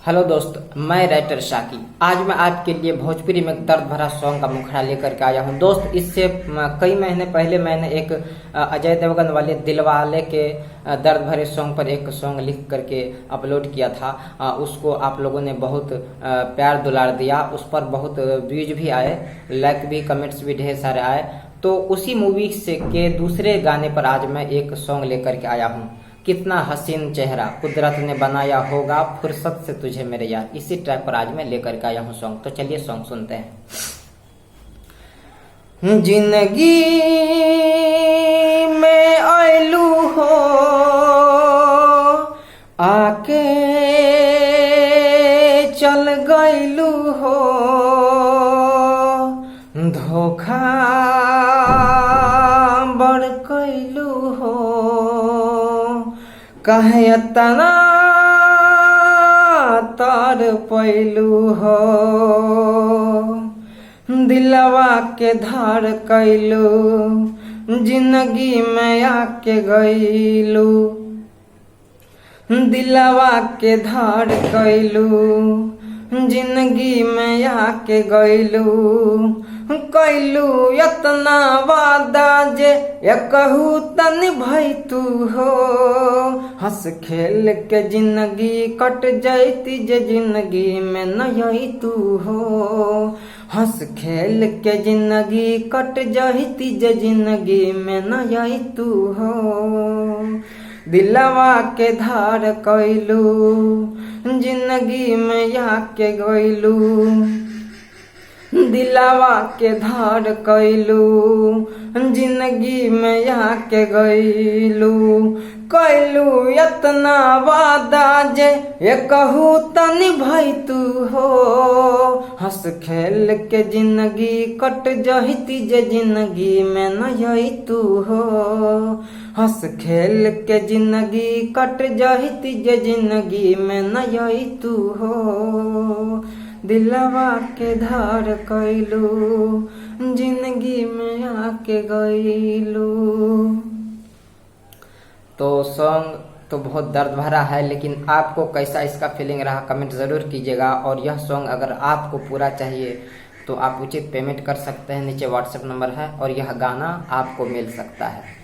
Hello दोस्त, मैं writer शाकी। आज मैं आपके लिए भोजपुरी में दर्द भरा सॉन्ग का मुखड़ा लेकर के आया हूँ। दोस्त, इससे कई महीने पहले मैंने एक अजय देवगन वाले दिलवाले के दर्द भरे सॉन्ग पर एक सॉन्ग लिख करके अपलोड किया था। उसको आप लोगों ने बहुत प्यार दुलार दिया, उस पर बहुत व्यूज भी आए, लाइक भी, कमेंट्स भी ढेर सारे आए। तो उसी मूवी से के दूसरे गाने पर आज मैं एक सॉन्ग लेकर के आया हूँ। कितना हसीन चेहरा कुदरत ने बनाया होगा, फुर्सत से तुझे मेरे यार। इसी ट्रैक पर आज मैं लेकर के आया हूँ सॉन्ग। तो चलिए सॉन्ग सुनते हैं। जिंदगी में आयलू हो आके चल गईलू हो, धोखा बड़ कैलू हो, कहे तना तार पैलू हो, दिलवा के धार कैलू, जिंदगी में आके गईलू, दिलवा के धार कैलू, जिंदगी में आके गईलू, कैलू यतना वादा जे कहू तन भई तू हो, हंस खेल के जिंदगी कट जाती जे जिंदगी में नई तू हो, हंस खेल के जिंदगी कट जाती जे जिंदगी में नई तू हो, दिलवा के धार कैलू, जिंदगी में आके गईलू, दिलवा के धार कैलू, जिंदगी में आके गईलू, कैलू यतना वादा जे कहू तनी भई तू हो, हंस खेल के जिंदगी कट जाती जे जिंदगी में नई तू हो, हंस खेल के जिंदगी कट जाती जे जिंदगी में नई तू हो, दिलवा के धार कैलू, जिंदगी में आके गईलू। तो सॉन्ग तो बहुत दर्द भरा है, लेकिन आपको कैसा इसका फीलिंग रहा कमेंट ज़रूर कीजिएगा। और यह सॉन्ग अगर आपको पूरा चाहिए तो आप उचित पेमेंट कर सकते हैं, नीचे व्हाट्सएप नंबर है और यह गाना आपको मिल सकता है।